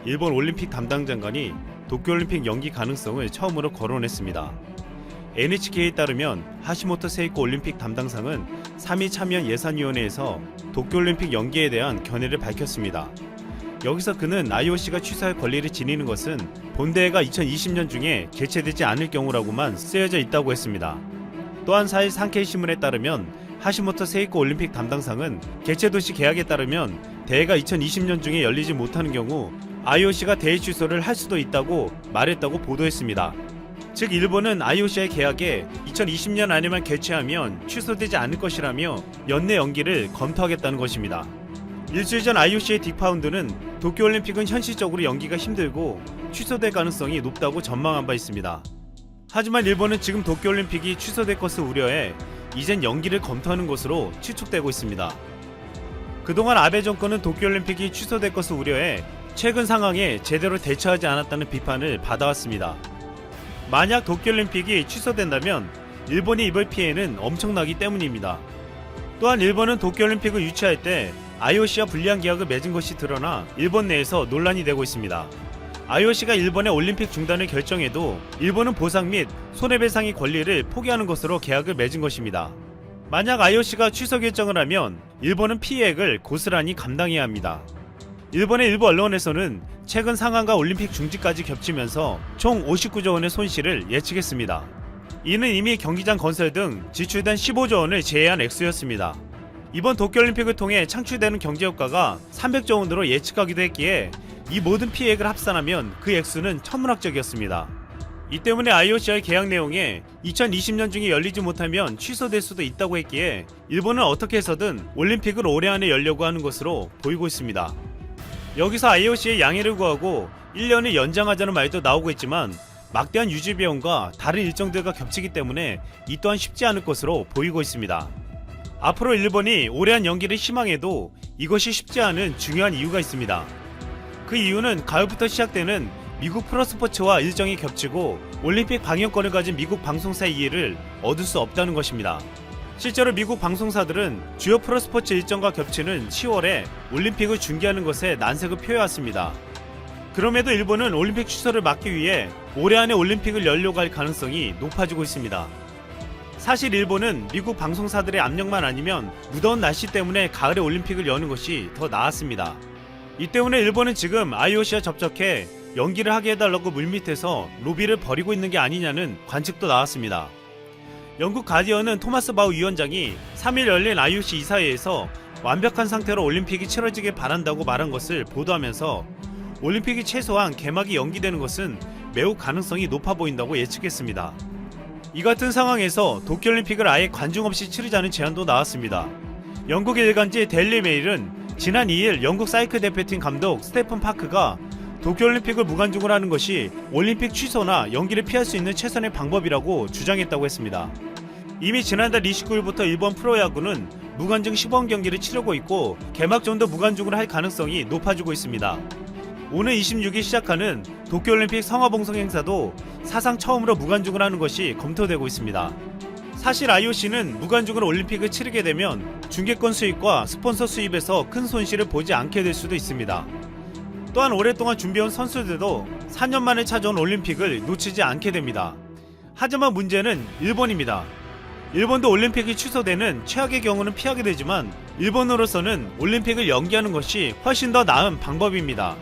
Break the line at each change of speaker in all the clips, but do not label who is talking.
일본 올림픽 담당 장관이 도쿄올림픽 연기 가능성을 처음으로 거론했습니다. NHK에 따르면 하시모토 세이코 올림픽 담당상은 3위 참여연 예산위원회에서 도쿄올림픽 연기에 대한 견해를 밝혔습니다. 여기서 그는 IOC가 취소할 권리를 지니는 것은 본대회가 2020년 중에 개최되지 않을 경우라고만 쓰여져 있다고 했습니다. 또한 4일 산케이신문에 따르면 하시모토 세이코 올림픽 담당상은 개최도시 계약에 따르면 대회가 2020년 중에 열리지 못하는 경우 IOC가 대회 취소를 할 수도 있다고 말했다고 보도했습니다. 즉 일본은 IOC의 계약에 2020년 안에만 개최하면 취소되지 않을 것이라며 연내 연기를 검토하겠다는 것입니다. 일주일 전 IOC의 딕파운드는 도쿄올림픽은 현실적으로 연기가 힘들고 취소될 가능성이 높다고 전망한 바 있습니다. 하지만 일본은 지금 도쿄올림픽이 취소될 것을 우려해 이젠 연기를 검토하는 것으로 추측되고 있습니다. 그동안 아베 정권은 도쿄올림픽이 취소될 것을 우려해 최근 상황에 제대로 대처하지 않았다는 비판을 받아왔습니다. 만약 도쿄올림픽이 취소된다면 일본이 입을 피해는 엄청나기 때문입니다. 또한 일본은 도쿄올림픽을 유치할 때 IOC와 불리한 계약을 맺은 것이 드러나 일본 내에서 논란이 되고 있습니다. IOC가 일본의 올림픽 중단을 결정해도 일본은 보상 및 손해배상의 권리를 포기하는 것으로 계약을 맺은 것입니다. 만약 IOC가 취소 결정을 하면 일본은 피해액을 고스란히 감당해야 합니다. 일본의 일부 언론에서는 최근 상황과 올림픽 중지까지 겹치면서 총 59조 원의 손실을 예측했습니다. 이는 이미 경기장 건설 등 지출된 15조 원을 제외한 액수였습니다. 이번 도쿄올림픽을 통해 창출되는 경제효과가 300조 원으로 예측하기도 했기에 이 모든 피해액을 합산하면 그 액수는 천문학적이었습니다. 이 때문에 IOC와의 계약 내용에 2020년 중에 열리지 못하면 취소될 수도 있다고 했기에 일본은 어떻게 해서든 올림픽을 올해 안에 열려고 하는 것으로 보이고 있습니다. 여기서 IOC의 양해를 구하고 1년을 연장하자는 말도 나오고 있지만 막대한 유지 비용과 다른 일정들과 겹치기 때문에 이 또한 쉽지 않을 것으로 보이고 있습니다. 앞으로 일본이 올해 안 연기를 희망해도 이것이 쉽지 않은 중요한 이유가 있습니다. 그 이유는 가을부터 시작되는 미국 프로스포츠와 일정이 겹치고 올림픽 방영권을 가진 미국 방송사의 이해를 얻을 수 없다는 것입니다. 실제로 미국 방송사들은 주요 프로스포츠 일정과 겹치는 10월에 올림픽을 중계하는 것에 난색을 표해왔습니다. 그럼에도 일본은 올림픽 취소를 막기 위해 올해 안에 올림픽을 열려고 할 가능성이 높아지고 있습니다. 사실 일본은 미국 방송사들의 압력만 아니면 무더운 날씨 때문에 가을에 올림픽을 여는 것이 더 나았습니다. 이 때문에 일본은 지금 IOC와 접촉해 연기를 하게 해달라고 물밑에서 로비를 벌이고 있는 게 아니냐는 관측도 나왔습니다. 영국 가디언은 토마스 바우 위원장이 3일 열린 IOC 이사회에서 완벽한 상태로 올림픽이 치러지길 바란다고 말한 것을 보도하면서 올림픽이 최소한 개막이 연기되는 것은 매우 가능성이 높아 보인다고 예측했습니다. 이 같은 상황에서 도쿄올림픽을 아예 관중 없이 치르자는 제안도 나왔습니다. 영국 일간지 데일리 메일은 지난 2일 영국 사이클 대표팀 감독 스테픈 파크가 도쿄올림픽을 무관중으로 하는 것이 올림픽 취소나 연기를 피할 수 있는 최선의 방법이라고 주장했다고 했습니다. 이미 지난달 29일부터 일본 프로야구는 무관중 시범 경기를 치르고 있고 개막전도 무관중으로 할 가능성이 높아지고 있습니다. 오늘 26일 시작하는 도쿄올림픽 성화봉송 행사도 사상 처음으로 무관중으로 하는 것이 검토되고 있습니다. 사실 IOC는 무관중으로 올림픽을 치르게 되면 중계권 수입과 스폰서 수입에서 큰 손실을 보지 않게 될 수도 있습니다. 또한 오랫동안 준비해온 선수들도 4년 만에 찾아온 올림픽을 놓치지 않게 됩니다. 하지만 문제는 일본입니다. 일본도 올림픽이 취소되는 최악의 경우는 피하게 되지만 일본으로서는 올림픽을 연기하는 것이 훨씬 더 나은 방법입니다.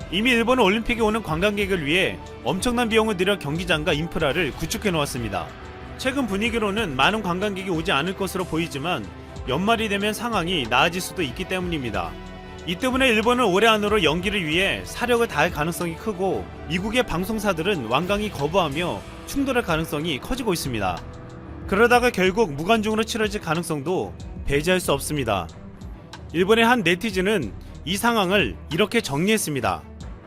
이미 일본은 올림픽에 오는 관광객을 위해 엄청난 비용을 들여 경기장과 인프라를 구축해 놓았습니다. 최근 분위기로는 많은 관광객이 오지 않을 것으로 보이지만 연말이 되면 상황이 나아질 수도 있기 때문입니다. 이 때문에 일본은 올해 안으로 연기를 위해 사력을 다할 가능성이 크고 미국의 방송사들은 완강히 거부하며 충돌할 가능성이 커지고 있습니다. 그러다가 결국 무관중으로 치러질 가능성도 배제할 수 없습니다. 일본의 한 네티즌은 이 상황을 이렇게 정리했습니다.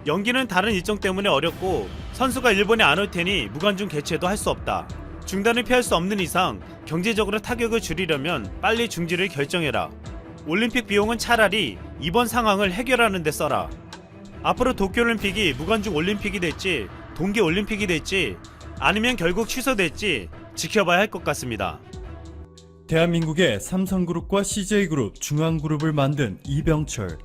연기는 다른 일정 때문에 어렵고 선수가 일본에 안 올 테니 무관중 개최도 할 수 없다. 중단을 피할 수 없는 이상 경제적으로 타격을 줄이려면 빨리 중지를 결정해라. 올림픽 비용은 차라리 이번 상황을 해결하는 데 써라. 앞으로 도쿄올림픽이 무관중 올림픽이 될지 동계올림픽이 될지 아니면 결국 취소될지 지켜봐야 할 것 같습니다.
대한민국의 삼성그룹과 CJ그룹, 중앙그룹을 만든 이병철.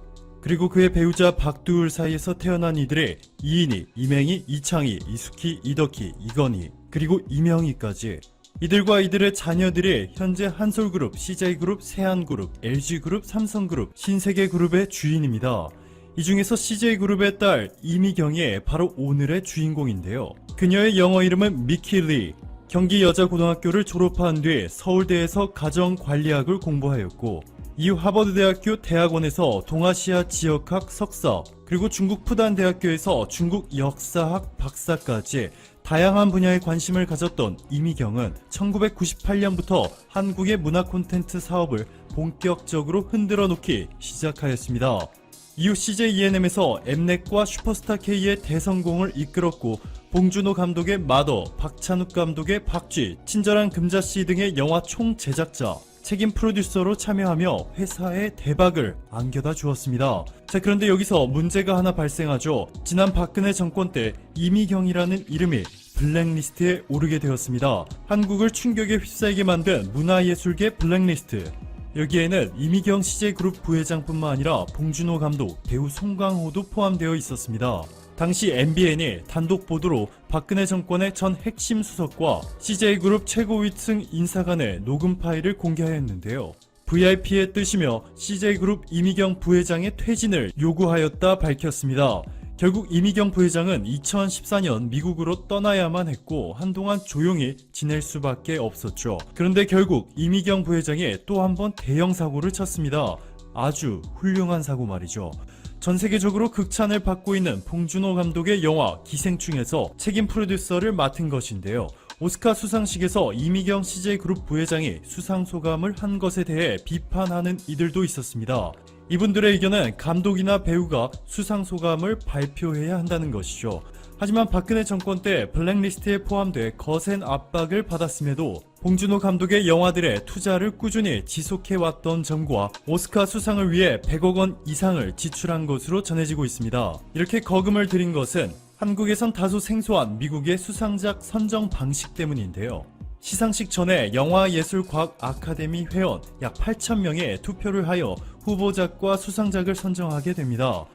그리고 그의 배우자 박두울 사이에서 태어난 이들의 이인희, 이맹희, 이창희, 이숙희, 이덕희, 이건희, 그리고 이명희까지 이들과 이들의 자녀들이 현재 한솔그룹, CJ그룹, 세한그룹, LG그룹, 삼성그룹, 신세계그룹의 주인입니다. 이 중에서 CJ그룹의 딸 이미경이 바로 오늘의 주인공인데요. 그녀의 영어 이름은 미키 리. 경기 여자고등학교를 졸업한 뒤 서울대에서 가정관리학을 공부하였고 이후 하버드대학교 대학원에서 동아시아 지역학 석사, 그리고 중국 푸단대학교에서 중국 역사학 박사까지 다양한 분야에 관심을 가졌던 이미경은 1998년부터 한국의 문화 콘텐츠 사업을 본격적으로 흔들어 놓기 시작하였습니다. 이후 CJ ENM에서 엠넷과 슈퍼스타 K의 대성공을 이끌었고 봉준호 감독의 마더, 박찬욱 감독의 박쥐, 친절한 금자씨 등의 영화 총제작자, 책임 프로듀서로 참여하며 회사에 대박을 안겨다 주었습니다. 자, 그런데 여기서 문제가 하나 발생하죠. 지난 박근혜 정권 때 이미경이라는 이름이 블랙리스트에 오르게 되었습니다. 한국을 충격에 휩싸이게 만든 문화예술계 블랙리스트. 여기에는 이미경 CJ그룹 부회장뿐만 아니라 봉준호 감독, 배우 송강호도 포함되어 있었습니다. 당시 MBN이 단독 보도로 박근혜 정권의 전 핵심 수석과 CJ그룹 최고위층 인사 간의 녹음 파일을 공개하였는데요. VIP의 뜻이며 CJ그룹 이미경 부회장의 퇴진을 요구하였다 밝혔습니다. 결국 이미경 부회장은 2014년 미국으로 떠나야만 했고 한동안 조용히 지낼 수밖에 없었죠. 그런데 결국 이미경 부회장이 또 한 번 대형 사고를 쳤습니다. 아주 훌륭한 사고 말이죠. 전 세계적으로 극찬을 받고 있는 봉준호 감독의 영화 기생충에서 책임 프로듀서를 맡은 것인데요. 오스카 수상식에서 이미경 CJ그룹 부회장이 수상소감을 한 것에 대해 비판하는 이들도 있었습니다. 이분들의 의견은 감독이나 배우가 수상소감을 발표해야 한다는 것이죠. 하지만 박근혜 정권 때 블랙리스트에 포함돼 거센 압박을 받았음에도 봉준호 감독의 영화들의 투자를 꾸준히 지속해왔던 점과 오스카 수상을 위해 100억 원 이상을 지출한 것으로 전해지고 있습니다. 이렇게 거금을 들인 것은 한국에선 다소 생소한 미국의 수상작 선정 방식 때문인데요. 시상식 전에 영화예술과학 아카데미 회원 약 8,000명의 투표를 하여 후보작과 수상작을 선정하게 됩니다.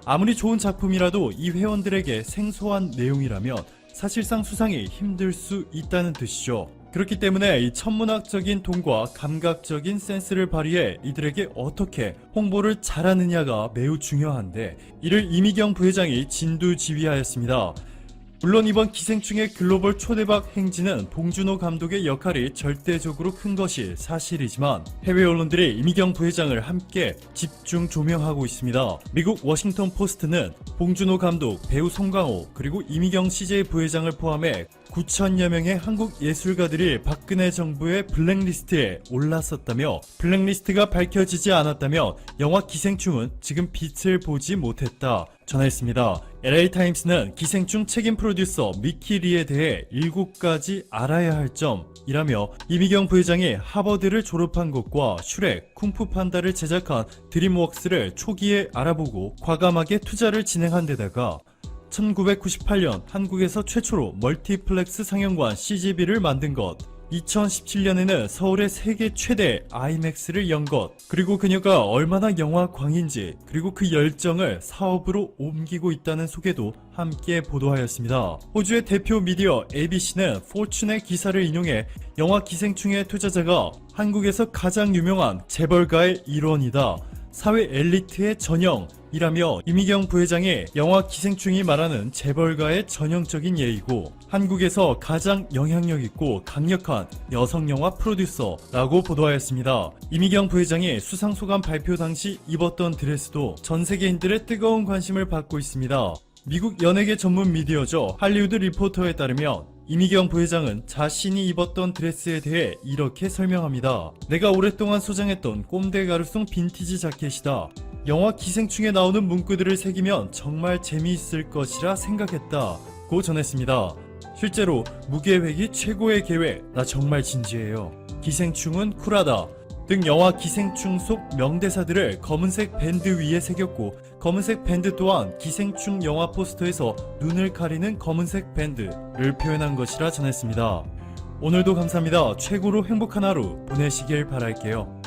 아무리 좋은 작품이라도 이 회원들에게 생소한 내용이라면 사실상 수상이 힘들 수 있다는 뜻이죠. 그렇기 때문에 이 천문학적인 돈과 감각적인 센스를 발휘해 이들에게 어떻게 홍보를 잘하느냐가 매우 중요한데 이를 이미경 부회장이 진두지휘하였습니다. 물론 이번 기생충의 글로벌 초대박 행진은 봉준호 감독의 역할이 절대적으로 큰 것이 사실이지만 해외 언론들이 이미경 부회장을 함께 집중 조명하고 있습니다. 미국 워싱턴 포스트는 봉준호 감독, 배우 송강호, 그리고 이미경 CJ 부회장을 포함해 9,000여 명의 한국 예술가들이 박근혜 정부의 블랙리스트에 올랐었다며 블랙리스트가 밝혀지지 않았다며 영화 기생충은 지금 빛을 보지 못했다 전했습니다. LA타임스는 기생충 책임 프로듀서 미키 리에 대해 7가지 알아야 할 점이라며 이미경 부회장이 하버드를 졸업한 것과 슈렉, 쿵푸판다를 제작한 드림웍스를 초기에 알아보고 과감하게 투자를 진행한 데다가 1998년 한국에서 최초로 멀티플렉스 상영관 CGV를 만든 것, 2017년에는 서울의 세계 최대 IMAX를 연 것, 그리고 그녀가 얼마나 영화광인지, 그리고 그 열정을 사업으로 옮기고 있다는 소개도 함께 보도하였습니다. 호주의 대표 미디어 ABC는 포춘의 기사를 인용해 영화 기생충의 투자자가 한국에서 가장 유명한 재벌가의 일원이다. 사회 엘리트의 전형이라며 이미경 부회장이 영화 기생충이 말하는 재벌가의 전형적인 예이고 한국에서 가장 영향력 있고 강력한 여성 영화 프로듀서라고 보도하였습니다. 이미경 부회장이 수상소감 발표 당시 입었던 드레스도 전 세계인들의 뜨거운 관심을 받고 있습니다. 미국 연예계 전문 미디어죠. 할리우드 리포터에 따르면 이미경 부회장은 자신이 입었던 드레스에 대해 이렇게 설명합니다. 내가 오랫동안 소장했던 꼼데 가루송 빈티지 자켓이다. 영화 기생충에 나오는 문구들을 새기면 정말 재미있을 것이라 생각했다고 전했습니다. 실제로 무계획이 최고의 계획, 나 정말 진지해요. 기생충은 쿨하다 등 영화 기생충 속 명대사들을 검은색 밴드 위에 새겼고 검은색 밴드 또한 기생충 영화 포스터에서 눈을 가리는 검은색 밴드를 표현한 것이라 전했습니다. 오늘도 감사합니다. 최고로 행복한 하루 보내시길 바랄게요.